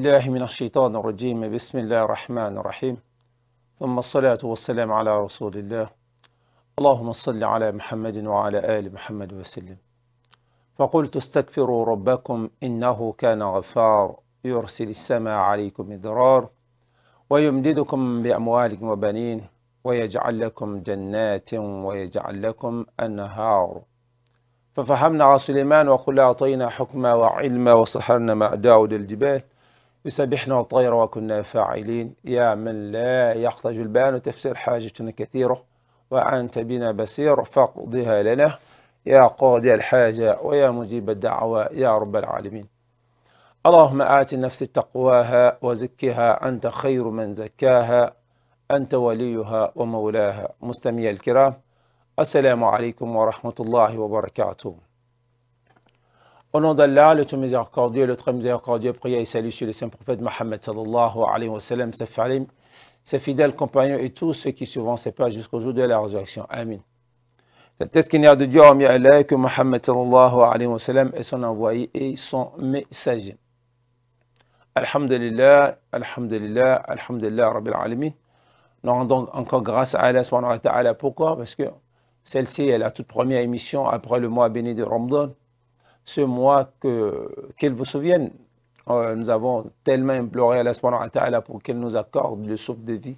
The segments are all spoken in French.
بالله من الشيطان الرجيم بسم الله الرحمن الرحيم ثم الصلاة والسلام على رسول الله اللهم صل على محمد وعلى آل محمد وسلم فقلت استغفروا ربكم إنه كان غفار يرسل السماء عليكم مدرار ويمددكم بأموال وبنين ويجعل لكم جنات ويجعل لكم أنهار ففهمنا سليمان وكل أعطينا حكما وعلما وسخرنا مع داود الجبال يسبحنا الطير وكنا فاعلين يا من لا يحتاج البيان تفسير حاجتنا كثيرة وأنت بنا بصير فاقضها لنا يا قاضي الحاجة ويا مجيب الدعوة يا رب العالمين. اللهم آت النفس تقواها وزكها أنت خير من زكاها أنت وليها ومولاها. مستمعي الكرام، Assalamu alaikum wa rahmatullahi wa barakatuh. Au nom d'Allah, le tout miséricordieux, le très miséricordieux, prière et salut sur le saint prophète Mohammed sallallahu alayhi wa sallam, ses falim, ses fidèles compagnons et tous ceux qui suivront ses pas jusqu'au jour de la résurrection. Amin. C'est ce qu'il y a de Dieu en Allah que Mohammed sallallahu alayhi wa sallam est son envoyé et son messager. Alhamdulillah, alhamdulillah, alhamdulillah, rabbil alamin. Nous rendons encore grâce à Allah subhanahu wa ta'ala. Pourquoi? Parce que celle-ci est la toute première émission après le mois béni de Ramadan. Ce mois qu'il vous souvienne, nous avons tellement imploré Allah subhanahu wa ta'ala pour qu'il nous accorde le souffle de vie,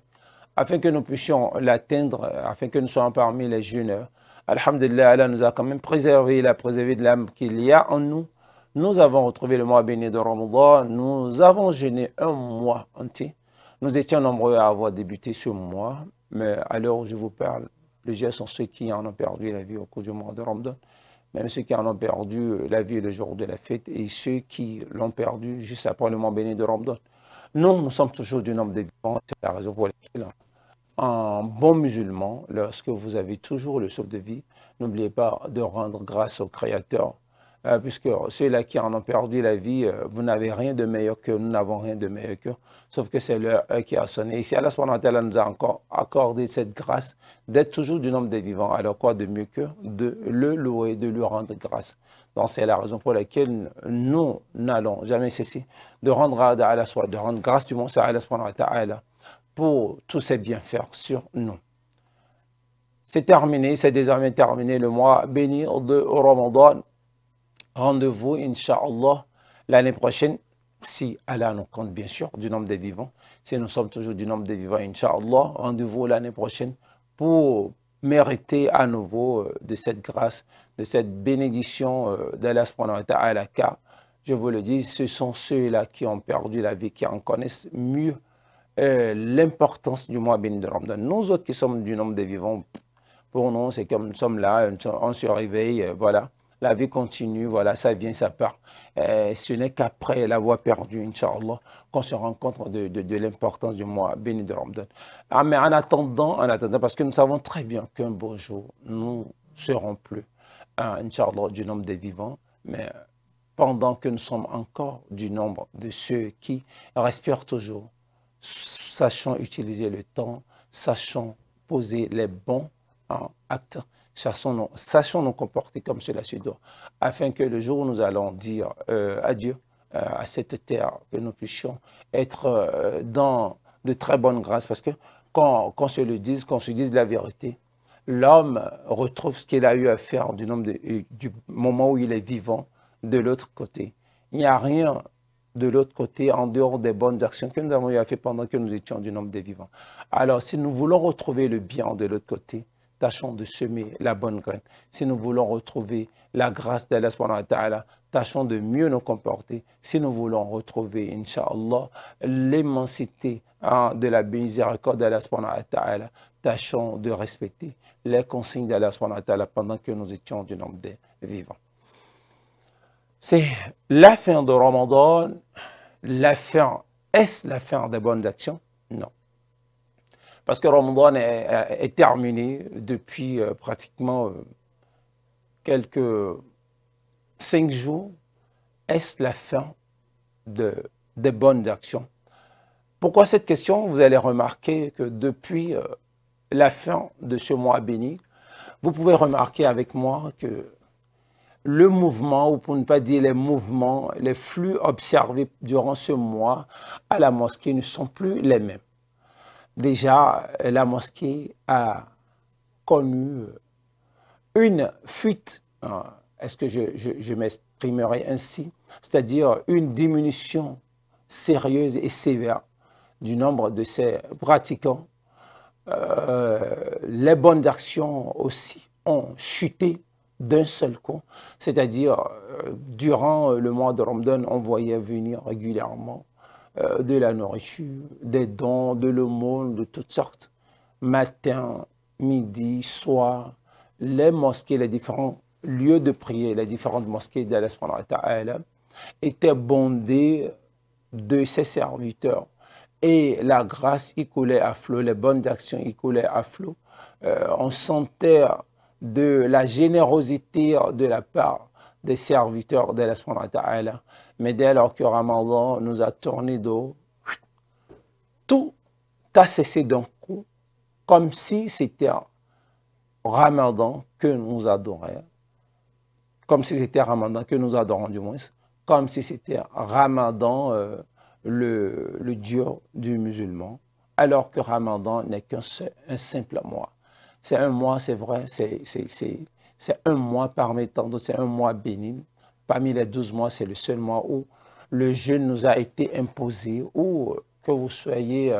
afin que nous puissions l'atteindre, afin que nous soyons parmi les jeûneurs. Alhamdulillah, Allah nous a quand même préservé, il a préservé de l'âme qu'il y a en nous. Nous avons retrouvé le mois béni de Ramadan, nous avons jeûné un mois entier. Nous étions nombreux à avoir débuté ce mois, mais à l'heure où je vous parle, plusieurs sont ceux qui en ont perdu la vie au cours du mois de Ramadan, même ceux qui en ont perdu la vie le jour de la fête et ceux qui l'ont perdu juste après le mois béni de Ramadan. Nous sommes toujours du nombre de vivants, c'est la raison pour laquelle, en bon musulman, lorsque vous avez toujours le souffle de vie, n'oubliez pas de rendre grâce au Créateur, puisque ceux-là qui en ont perdu la vie, vous n'avez rien de meilleur que nous n'avons rien de meilleur que, sauf que c'est l'heure qui a sonné. Ici, Allah subhanahu wa ta'ala nous a encore accordé cette grâce d'être toujours du nombre des vivants. Alors quoi de mieux que de le louer, de lui rendre grâce. Donc c'est la raison pour laquelle nous n'allons jamais cesser de rendre à Allah, de rendre grâce du monde à Allah subhanahu wa ta'ala pour tous ses bienfaits sur nous. C'est terminé, c'est désormais terminé le mois béni de Ramadan. Rendez-vous, Inch'Allah, l'année prochaine, si Allah nous compte bien sûr du nombre des vivants, si nous sommes toujours du nombre des vivants, Inch'Allah, rendez-vous l'année prochaine pour mériter à nouveau de cette grâce, de cette bénédiction d'Allah subhanahu wa ta'ala, car, je vous le dis, ce sont ceux-là qui ont perdu la vie, qui en connaissent mieux l'importance du mois béni de Ramadan. Nous autres qui sommes du nombre des vivants, pour nous, c'est comme nous sommes là, on se réveille, voilà. La vie continue, voilà, ça vient, ça part. Ce n'est qu'après l'avoir perdu, Inch'Allah, qu'on se rend compte de l'importance du mois béni de Ramadan. Ah, mais en attendant, parce que nous savons très bien qu'un beau jour, nous ne serons plus, Inch'Allah, du nombre des vivants, mais pendant que nous sommes encore du nombre de ceux qui respirent toujours, sachons utiliser le temps, sachons poser les bons actes, sachons nous comporter comme cela se doit, afin que le jour où nous allons dire adieu à cette terre, que nous puissions être dans de très bonnes grâces, parce que qu'on se dise la vérité, l'homme retrouve ce qu'il a eu à faire du moment où il est vivant de l'autre côté. Il n'y a rien de l'autre côté en dehors des bonnes actions que nous avons eu à faire pendant que nous étions du nombre des vivants. Alors, si nous voulons retrouver le bien de l'autre côté, tâchons de semer la bonne graine. Si nous voulons retrouver la grâce d'Allah subhanahu wa ta'ala, tâchons de mieux nous comporter. Si nous voulons retrouver, Inch'Allah, l'immensité de la miséricorde d'Allah subhanahu wa ta'ala, tâchons de respecter les consignes d'Allah subhanahu wa ta'ala pendant que nous étions du nombre des vivants. C'est la fin de Ramadan. Est-ce la fin des bonnes actions? Non. Parce que Ramadan est terminé depuis pratiquement quelques 5 jours. Est-ce la fin des bonnes actions? Pourquoi cette question? Vous allez remarquer que depuis la fin de ce mois béni, vous pouvez remarquer avec moi que le mouvement, ou pour ne pas dire les mouvements, les flux observés durant ce mois à la mosquée ne sont plus les mêmes. Déjà, la mosquée a connu une fuite, est-ce que je m'exprimerai ainsi, c'est-à-dire une diminution sérieuse et sévère du nombre de ses pratiquants. Les bonnes actions aussi ont chuté d'un seul coup, c'est-à-dire durant le mois de Ramadan, on voyait venir régulièrement de la nourriture, des dons, de l'aumône, de toutes sortes, matin, midi, soir, les mosquées, les différents lieux de prière, les différentes mosquées d'Allah étaient bondées de ses serviteurs. Et la grâce y coulait à flot, les bonnes actions y coulaient à flot. On sentait de la générosité de la part des serviteurs d'Allah. Mais dès lors que Ramadan nous a tourné dos, tout a cessé d'un coup, comme si c'était Ramadan que nous adorions, comme si c'était Ramadan que nous adorons du moins, comme si c'était Ramadan le Dieu du musulman, alors que Ramadan n'est qu'un simple mois. C'est un mois, c'est vrai, c'est un mois parmi tant d'autres, c'est un mois béni. Parmi les 12 mois, c'est le seul mois où le jeûne nous a été imposé, ou que vous soyez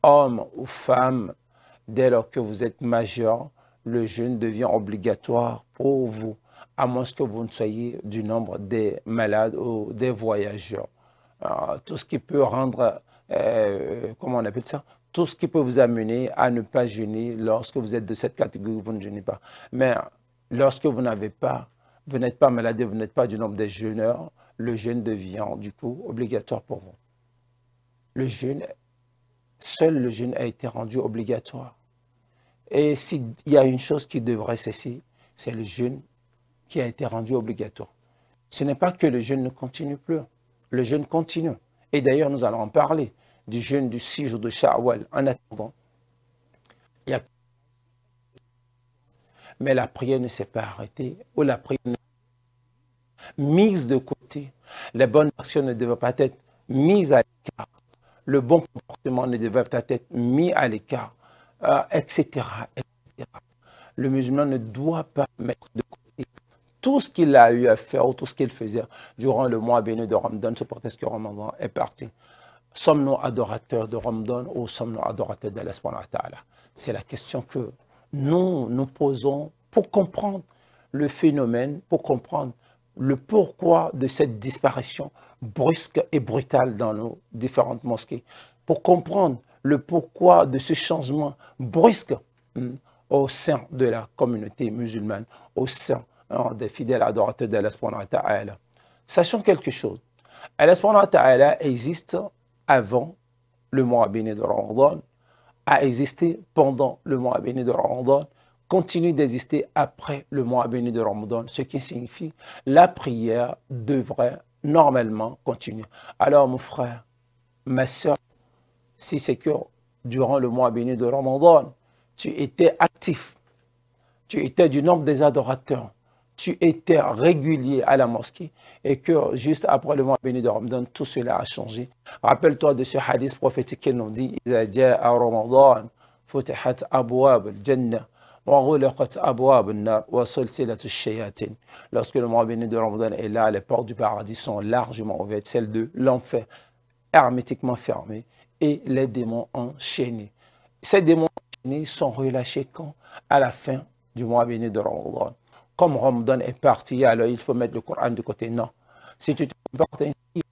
homme ou femme, dès lors que vous êtes majeur, le jeûne devient obligatoire pour vous, à moins que vous ne soyez du nombre des malades ou des voyageurs. Tout ce qui peut rendre, comment on appelle ça, tout ce qui peut vous amener à ne pas jeûner lorsque vous êtes de cette catégorie, vous ne jeûnez pas. Mais lorsque vous n'êtes pas malade, vous n'êtes pas du nombre des jeûneurs, le jeûne devient du coup obligatoire pour vous. Le jeûne, seul le jeûne a été rendu obligatoire. Et s'il y a une chose qui devrait cesser, c'est le jeûne qui a été rendu obligatoire. Ce n'est pas que le jeûne ne continue plus. Le jeûne continue. Et d'ailleurs, nous allons en parler du jeûne du 6 jours de Sha'wal. En attendant, mais la prière ne s'est pas arrêtée, ou la prière mise de côté. Les bonnes actions ne devaient pas être mises à l'écart. Le bon comportement ne devait pas être mis à l'écart, etc., etc. Le musulman ne doit pas mettre de côté tout ce qu'il a eu à faire, ou tout ce qu'il faisait durant le mois béni de Ramadan, ce prétexte que Ramadan est parti. Sommes-nous adorateurs de Ramadan ou sommes-nous adorateurs d'Allah subhanahu wa ta'ala? C'est la question que nous nous posons pour comprendre le phénomène, pour comprendre le pourquoi de cette disparition brusque et brutale dans nos différentes mosquées, pour comprendre le pourquoi de ce changement brusque au sein de la communauté musulmane, au sein des fidèles adorateurs d'Allah subhanahu wa ta'ala. Sachons quelque chose, Allah subhanahu wa ta'ala existe avant le mois béni de Ramadan, a existé pendant le mois béni de Ramadan, continue d'exister après le mois béni de Ramadan, ce qui signifie la prière devrait normalement continuer. Alors mon frère, ma soeur, si c'est que durant le mois béni de Ramadan, tu étais actif, tu étais du nombre des adorateurs, tu étais régulier à la mosquée et que juste après le mois béni de Ramadan, tout cela a changé. Rappelle-toi de ce hadith prophétique qui nous dit « إِذَا جَاءَ رَمَضَانَ فُتِحَتْ أَبْوَابُ الْجَنَّةِ وَغُلِقَتْ أَبْوَابُ النَّارِ وَسُلْسِلَةُ الشَّيَاطِينِ » Lorsque le mois béni de Ramadan est là, les portes du paradis sont largement ouvertes, celles de l'enfer hermétiquement fermées et les démons enchaînés. Ces démons enchaînés sont relâchés quand? À la fin du mois béni de Ramadan. Comme Ramadan est parti, alors il faut mettre le Coran de côté. Non. Si tu te portes ainsi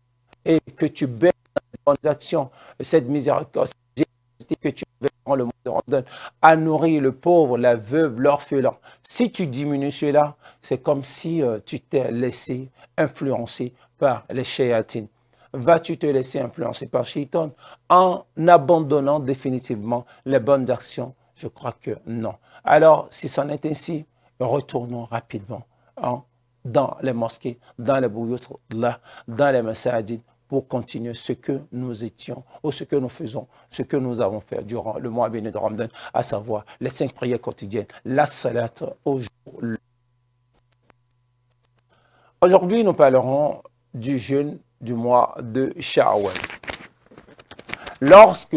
et que tu baisses dans les bonnes actions, cette miséricorde, cette générosité que tu fais dans le mois de Ramadan, à nourrir le pauvre, la veuve, l'orphelin. Si tu diminues cela, c'est comme si tu t'es laissé influencer par les shayatines. Vas-tu te laisser influencer par Shaitan en abandonnant définitivement les bonnes actions? Je crois que non. Alors, si c'en est ainsi, retournons rapidement dans les mosquées, dans les bouyout, dans les masajid, pour continuer ce que nous étions, ou ce que nous faisons, ce que nous avons fait durant le mois béni de Ramadan, à savoir les 5 prières quotidiennes, la salat au jour, Aujourd'hui, nous parlerons du jeûne du mois de Sha'wal. Lorsque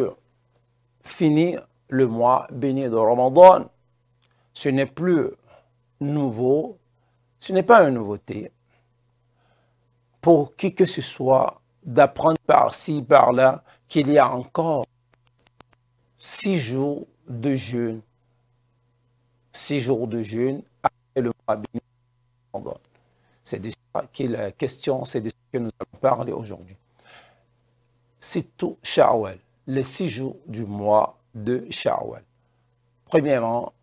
finit le mois béni de Ramadan, ce n'est plus nouveau, ce n'est pas une nouveauté pour qui que ce soit d'apprendre par-ci, par-là, qu'il y a encore 6 jours de jeûne. 6 jours de jeûne après le mois béni de Ramadan. C'est de ça qu'est la question, c'est de ce que nous allons parler aujourd'hui. C'est tout Sha'wal, les 6 jours du mois de Sha'wal. Premièrement,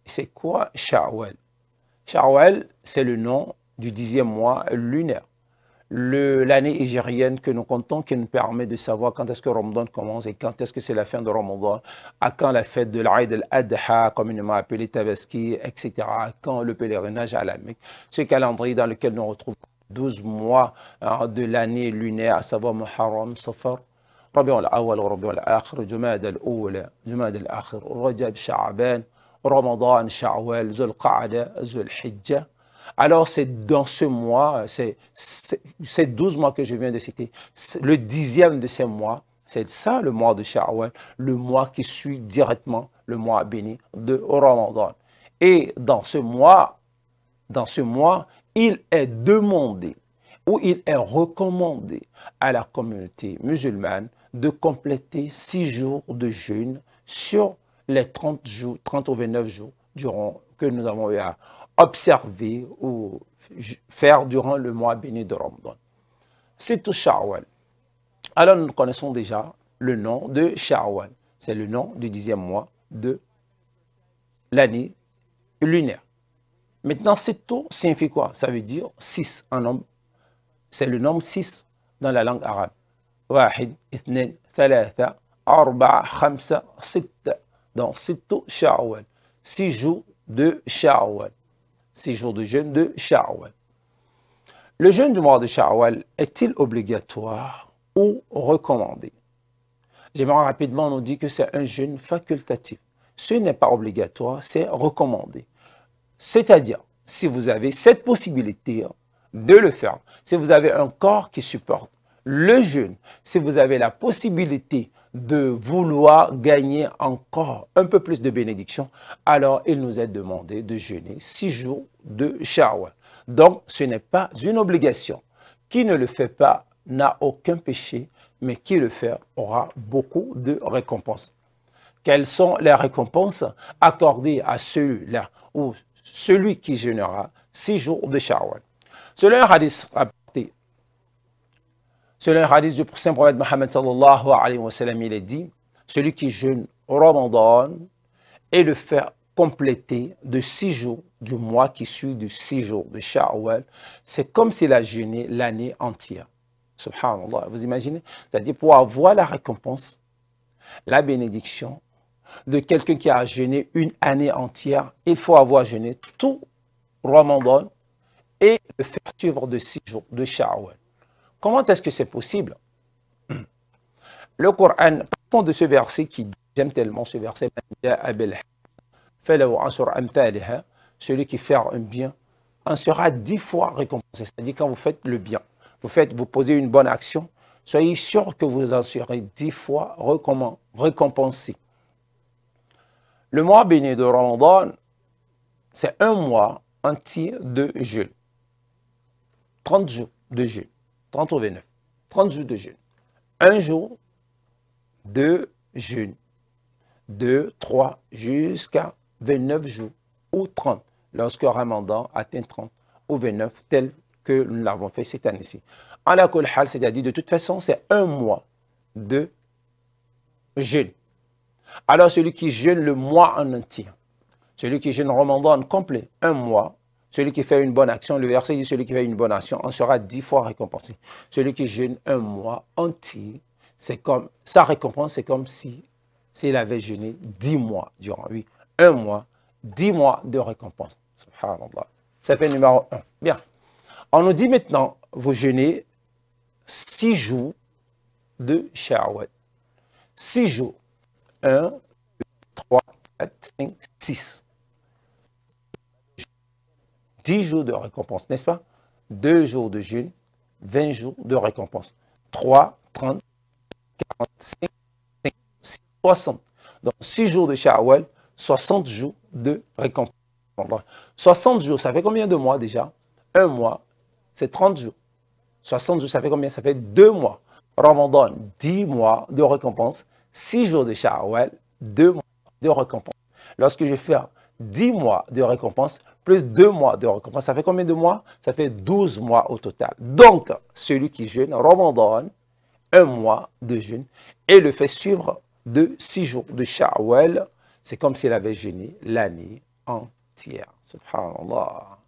c'est quoi Sha'wal? Sha'wal, c'est le nom du 10e mois lunaire. L'année hégérienne que nous comptons qui nous permet de savoir quand est-ce que Ramadan commence et quand est-ce que c'est la fin de Ramadan, à quand la fête de l'Aïd al-Adha, communément appelé Tabaski, etc., à quand le pèlerinage à la Mecque. Ce calendrier dans lequel nous retrouvons 12 mois de l'année lunaire, à savoir Muharram, Safar, Rabi' al-Awwal, Rabi' al-Akhir, Jumad al-Awwal, Jumad al-Akhir, Rajab, Sha'ban, Ramadan, Sha'wal, Zul Qa'da, Zul Hijjah. Alors, c'est dans ce mois, ces 12 mois que je viens de citer, le 10e de ces mois, c'est ça le mois de Sha'wal, le mois qui suit directement le mois béni de Ramadan. Et dans ce mois, il est demandé ou il est recommandé à la communauté musulmane de compléter 6 jours de jeûne sur les 30 jours, 30 ou 29 jours durant que nous avons eu à observer ou faire durant le mois béni de Ramadan. C'est tout Sha'wal. Alors nous connaissons déjà le nom de Sha'wal. C'est le nom du 10e mois de l'année lunaire. Maintenant, c'est tout signifie quoi? Ça veut dire 6 en nombre. C'est le nombre 6 dans la langue arabe. Wahid, ithnain, thalatha, arba'a, khamsa, sitta. Donc, c'est tout Sha'wal. 6 jours de Sha'wal. 6 jours de jeûne de Sha'wal. Le jeûne du mois de Sha'wal est-il obligatoire ou recommandé? J'aimerais rapidement nous dire que c'est un jeûne facultatif. Ce n'est pas obligatoire, c'est recommandé. C'est-à-dire, si vous avez cette possibilité de le faire, si vous avez un corps qui supporte le jeûne, si vous avez la possibilité de vouloir gagner encore un peu plus de bénédiction, alors il nous est demandé de jeûner 6 jours de Sha'wal. Donc, ce n'est pas une obligation. Qui ne le fait pas n'a aucun péché, mais qui le fait aura beaucoup de récompenses. Quelles sont les récompenses accordées à celui-là ou celui qui jeûnera 6 jours de Sha'wal? Selon un hadith rapporté, selon un hadith du prophète Mohammed Muhammad sallallahu alayhi wa sallam, il est dit, celui qui jeûne Ramadan et le fait compléter de 6 jours du mois qui suit de 6 jours de Sha'wal, c'est comme s'il a jeûné l'année entière. Subhanallah, vous imaginez? C'est-à-dire pour avoir la récompense, la bénédiction de quelqu'un qui a jeûné une année entière, il faut avoir jeûné tout Ramadan et le faire suivre de 6 jours de Sha'wal. Comment est-ce que c'est possible? Le Coran, partant de ce verset qui, j'aime tellement ce verset, celui qui fait un bien en sera 10 fois récompensé. C'est-à-dire quand vous faites le bien, vous posez une bonne action, soyez sûr que vous en serez 10 fois récompensé. Le mois béni de Ramadan, c'est un mois entier de jeûne. 30 jours de jeûne. 30 ou 29. 30 jours de jeûne. Un jour de jeûne. 2, 3, jusqu'à 29 jours. Ou 30, lorsque Ramadan atteint 30 ou 29, tel que nous l'avons fait cette année-ci. En la Kulhal, c'est-à-dire de toute façon, c'est un mois de jeûne. Alors celui qui jeûne le mois en entier, celui qui jeûne Ramadan complet, un mois, celui qui fait une bonne action, le verset dit celui qui fait une bonne action en sera 10 fois récompensé. Celui qui jeûne un mois entier, c'est comme, sa récompense, c'est comme s'il avait jeûné 10 mois durant, oui, un mois, 10 mois de récompense. Subhanallah. Ça fait numéro 1. Bien. On nous dit maintenant, vous jeûnez 6 jours de Sha'wal. 6 jours. 1, 2, 3, 4, 5, 6. 10 jours de récompense, n'est-ce pas? 2 jours de jeûne, 20 jours de récompense. 3, 30, 45, 50, 60. Donc 6 jours de Sha'wal, 60 jours de récompense. 60 jours, ça fait combien de mois déjà? Un mois, c'est 30 jours. 60 jours, ça fait combien? Ça fait 2 mois. Ramadan, 10 mois de récompense. 6 jours de Sha'wal, 2 mois de récompense. Lorsque je fais 10 mois de récompense, plus 2 mois de récompense, ça fait combien de mois? Ça fait 12 mois au total. Donc, celui qui jeûne, Ramadan, 1 mois de jeûne, et le fait suivre de 6 jours de Sha'wal, c'est comme s'il avait jeûné l'année entière. Subhanallah.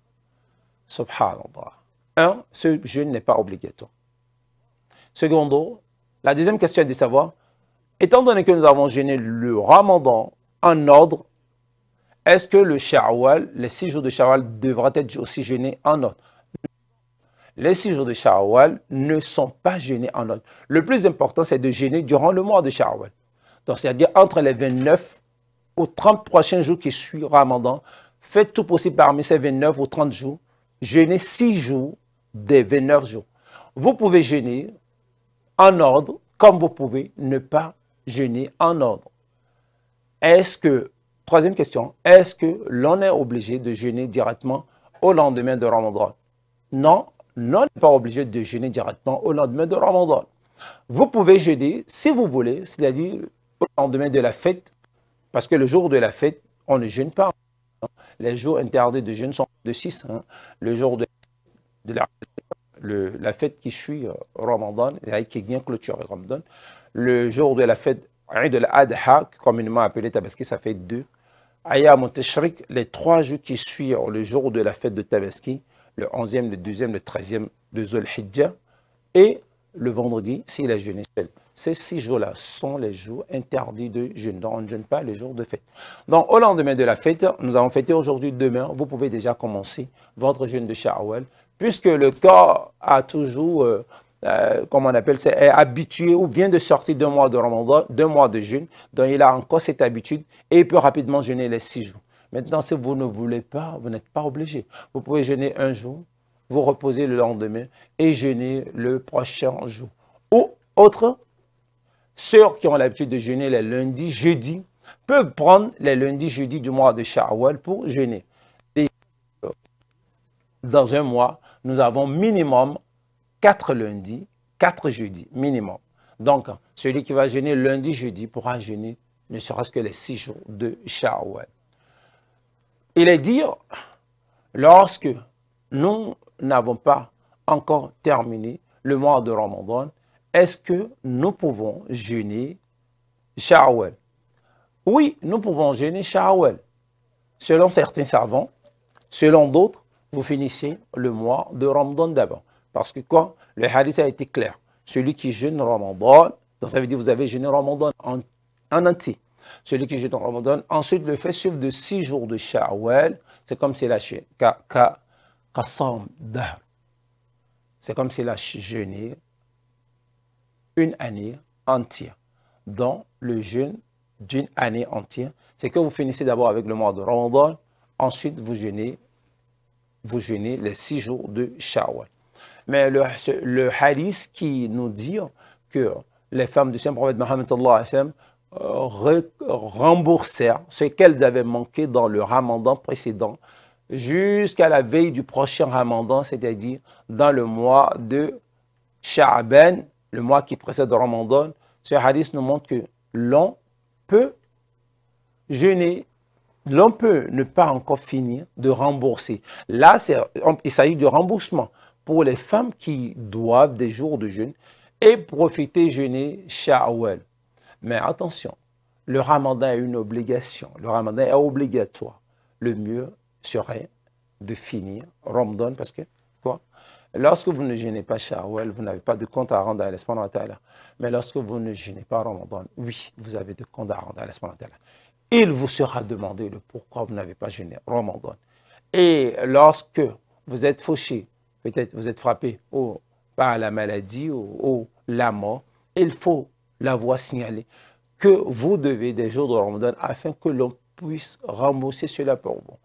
Subhanallah. Ce jeûne n'est pas obligatoire. Secondo, la deuxième question est de savoir, étant donné que nous avons jeûné le Ramadan en ordre, est-ce que le Sha'wal, les 6 jours de Sha'wal devraient être aussi jeûnés en ordre? Les 6 jours de Sha'wal ne sont pas jeûnés en ordre. Le plus important, c'est de jeûner durant le mois de Sha'wal. Donc, c'est-à-dire entre les 29 aux 30 prochains jours qui suivent Ramadan, faites tout possible parmi ces 29 ou 30 jours, jeûnez 6 jours des 29 jours. Vous pouvez jeûner en ordre, comme vous pouvez ne pas jeûner en ordre. Troisième question, est-ce que l'on est obligé de jeûner directement au lendemain de Ramadan? Non, l'on n'est pas obligé de jeûner directement au lendemain de Ramadan. Vous pouvez jeûner si vous voulez, c'est-à-dire au lendemain de la fête, parce que le jour de la fête, on ne jeûne pas. Les jours interdits de jeûne sont de 6. Le jour de la fête qui suit Ramadan, qui vient clôturer Ramadan, le jour de la fête Eid al-Adha, communément appelé Tabaski, ça fait 2. Ayam al-Tashrik, les 3 jours qui suivent le jour de la fête de Tabaski, le 11e, le 12e, le 13e de Zul Hijjah, et le vendredi, s'il a jeûné seul. Ces 6 jours-là sont les jours interdits de jeûne. Donc, on ne jeûne pas les jours de fête. Donc, au lendemain de la fête, nous avons fêté aujourd'hui, demain, vous pouvez déjà commencer votre jeûne de Sha'wal, puisque le corps a toujours, comment on appelle ça, est habitué ou vient de sortir d'un mois de Ramadan, 2 mois de jeûne, donc il a encore cette habitude et il peut rapidement jeûner les 6 jours. Maintenant, si vous ne voulez pas, vous n'êtes pas obligé. Vous pouvez jeûner un jour, vous reposez le lendemain et jeûner le prochain jour. Ou autre, ceux qui ont l'habitude de jeûner les lundis, jeudis, peuvent prendre les lundis, jeudis du mois de Sha'wal pour jeûner. Et dans un mois, nous avons minimum 4 lundis, 4 jeudis, minimum. Donc, celui qui va jeûner lundi, jeudi, pourra jeûner ne serait-ce que les 6 jours de Sha'wal. Il est dit, lorsque nous n'avons pas encore terminé le mois de Ramadan, est-ce que nous pouvons jeûner Sha'wal? Oui, nous pouvons jeûner Sha'wal. Selon certains savants, selon d'autres, vous finissez le mois de Ramadan d'abord. Parce que quoi? Le hadith a été clair. Celui qui jeûne Ramadan, donc ça veut dire que vous avez jeûné Ramadan en entier. Celui qui jeûne Ramadan, ensuite le fait suivre de 6 jours de Sha'wal, c'est comme s'il a jeûné. C'est comme s'il a jeûné une année entière. Donc, le jeûne d'une année entière, c'est que vous finissez d'abord avec le mois de Ramadan, ensuite vous jeûnez les 6 jours de Sha'wal. Mais le hadith qui nous dit que les femmes du Saint-Prophète Mohammed sallallahu alayhi wa sallam remboursèrent ce qu'elles avaient manqué dans le Ramadan précédent jusqu'à la veille du prochain Ramadan, c'est-à-dire dans le mois de Sha'ban, le mois qui précède le Ramadan. Ce hadith nous montre que l'on peut jeûner, l'on peut ne pas encore finir de rembourser. Là, il s'agit de remboursement pour les femmes qui doivent des jours de jeûne et profiter jeûner Sha'wal. Mais attention, le Ramadan est une obligation, le Ramadan est obligatoire. Le mieux serait de finir Ramadan parce que quoi? Lorsque vous ne jeûnez pas Sha'wal, vous n'avez pas de compte à rendre à Allah subhanahu wa ta'ala. Mais lorsque vous ne jeûnez pas Ramadan, oui, vous avez de compte à rendre à Allah subhanahu wa ta'ala. Il vous sera demandé le pourquoi vous n'avez pas jeûné Ramadan. Et lorsque vous êtes fauché, peut-être vous êtes frappé par la maladie ou la mort, il faut l'avoir signalé que vous devez des jours de Ramadan afin que l'on puisse rembourser cela pour vous.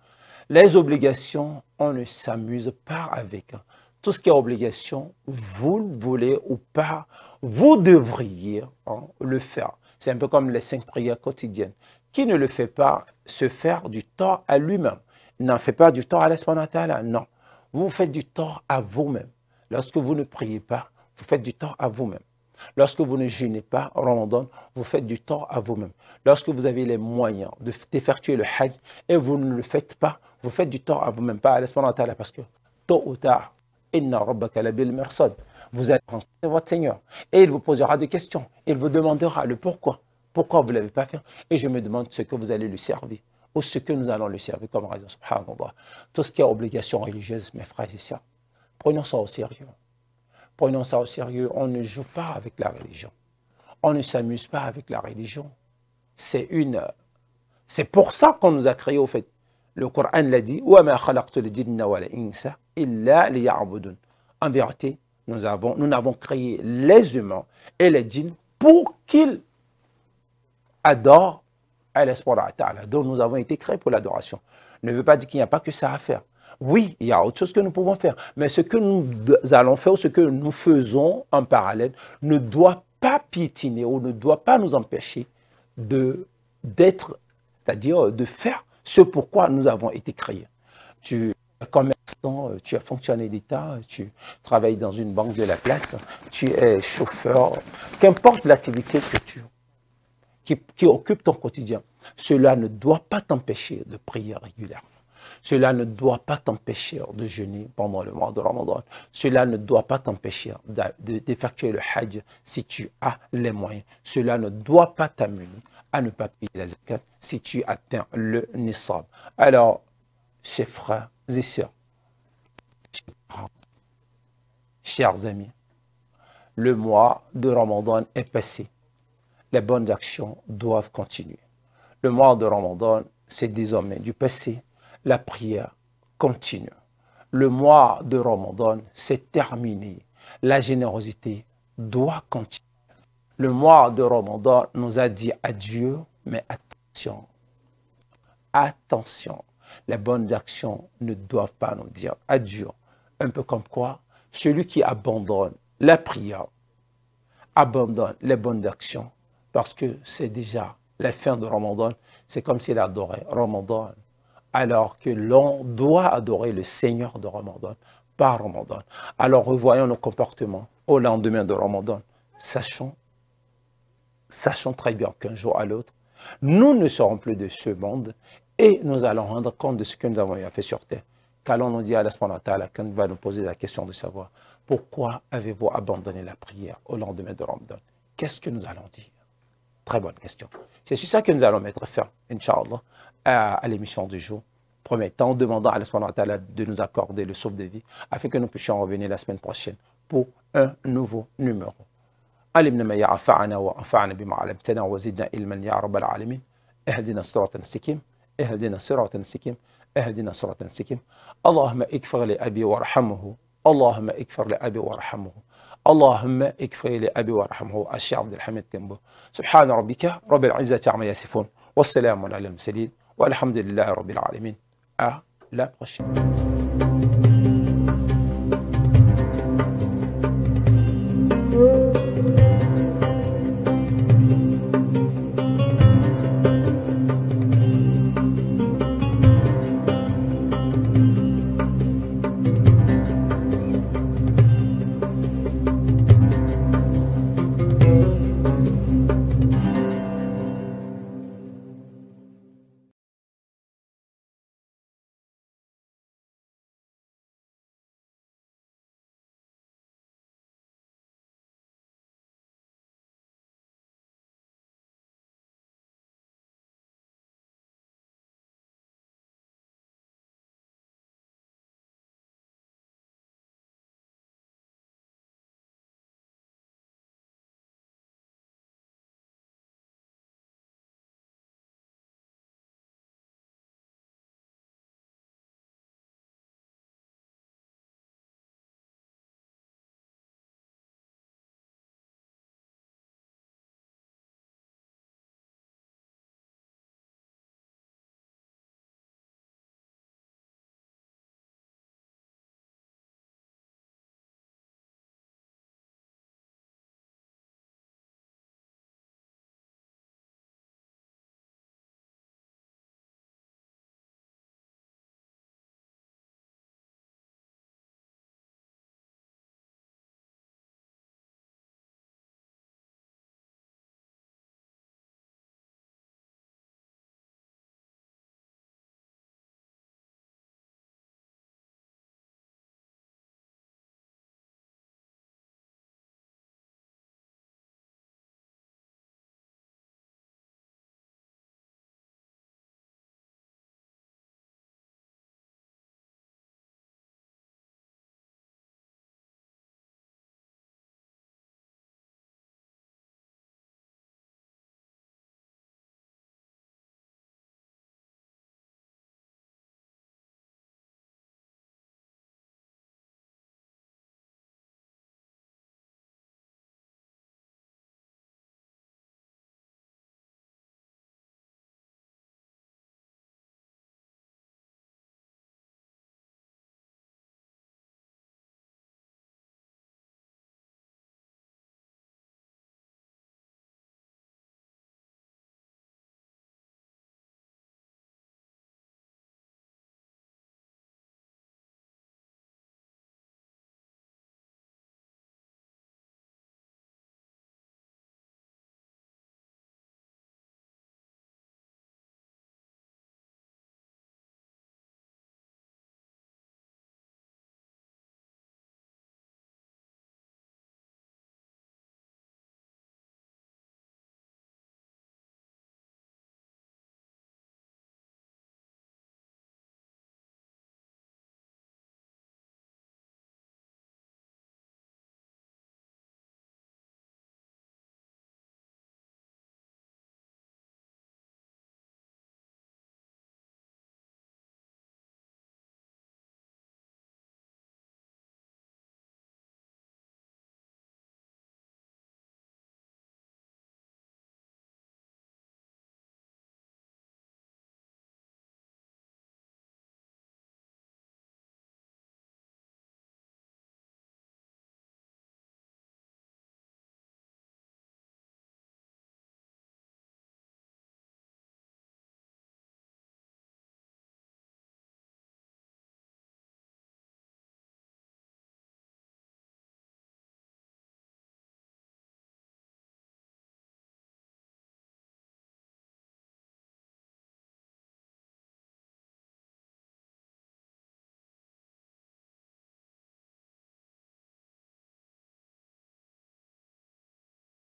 Les obligations, on ne s'amuse pas avec. tout ce qui est obligation, vous le voulez ou pas, vous devriez le faire. C'est un peu comme les 5 prières quotidiennes. Qui ne le fait pas se faire du tort à lui-même. Il n'en fait pas du tort à Allah subhanahu wa ta'ala, non. Vous faites du tort à vous-même. Lorsque vous ne priez pas, vous faites du tort à vous-même. Lorsque vous ne jeûnez pas, Ramadan, vous faites du tort à vous-même. Lorsque vous avez les moyens d'effectuer le hajj et vous ne le faites pas, vous faites du tort à vous-même, pas à Allah subhanahu wa ta'ala, parce que tôt ou tard, inna rabbaka labil mirsad. Vous allez rencontrer votre Seigneur et il vous posera des questions. Il vous demandera le pourquoi. Pourquoi vous ne l'avez pas fait? Et je me demande ce que vous allez lui servir ou ce que nous allons lui servir comme raison. Subhanallah. Tout ce qui est obligation religieuse, mes frères et sœurs, prenons ça au sérieux. Prenons ça au sérieux. On ne joue pas avec la religion. On ne s'amuse pas avec la religion. C'est pour ça qu'on nous a créés au fait. Le Coran l'a dit. En vérité, nous n'avons créé les humains et les djinns pour qu'ils adorent Allah subhanahu wa ta'ala. Donc nous avons été créés pour l'adoration. Ne veut pas dire qu'il n'y a pas que ça à faire. Oui, il y a autre chose que nous pouvons faire. Mais ce que nous allons faire, ce que nous faisons en parallèle, ne doit pas piétiner ou ne doit pas nous empêcher d'être, c'est-à-dire de faire ce pourquoi nous avons été créés. Tu es commerçant, tu es fonctionnaire d'État, tu travailles dans une banque de la place, tu es chauffeur, qu'importe l'activité que qui occupe ton quotidien, cela ne doit pas t'empêcher de prier régulièrement. Cela ne doit pas t'empêcher de jeûner pendant le mois de Ramadan. Cela ne doit pas t'empêcher d'effectuer le hajj si tu as les moyens. Cela ne doit pas t'amener à ne pas payer la zakat si tu atteins le nisab. Alors, chers frères et sœurs, chers parents, chers amis, le mois de Ramadan est passé. Les bonnes actions doivent continuer. Le mois de Ramadan, c'est désormais du passé. La prière continue. Le mois de Ramadan, c'est terminé. La générosité doit continuer. Le mois de Ramadan nous a dit adieu, mais attention. Attention. Les bonnes actions ne doivent pas nous dire adieu. Un peu comme quoi, celui qui abandonne la prière, abandonne les bonnes actions, parce que c'est déjà la fin de Ramadan, c'est comme s'il adorait Ramadan, alors que l'on doit adorer le Seigneur de Ramadan par Ramadan. Alors revoyons nos comportements au lendemain de Ramadan. Sachons très bien qu'un jour à l'autre, nous ne serons plus de ce monde et nous allons rendre compte de ce que nous avons fait sur terre. Qu'allons-nous dire à Allah subhanahu wa ta'ala quand il va nous poser la question de savoir pourquoi avez-vous abandonné la prière au lendemain de Ramadan? Qu'est-ce que nous allons dire? Très bonne question. C'est sur ça que nous allons mettre fin, Inch'Allah, à l'émission du jour. Premier temps, demandant à Allah subhanahu wa ta'ala de nous accorder le sauve de vie afin que nous puissions revenir la semaine prochaine pour un nouveau numéro. علمنا ما ينفعنا وانفعنا بما علمتنا وزدنا علما يا رب العالمين. اهدنا الصراط المستقيم اهدنا الصراط المستقيم اهدنا الصراط المستقيم. اللهم اغفر لأبي وارحمه اللهم اغفر لأبي وارحمه اللهم اغفر لأبي وارحمه الشيخ عبد الحميد كنبو. سبحان ربك رب العزة عما يصفون والسلام على المرسلين والحمد لله رب العالمين. À la prochaine.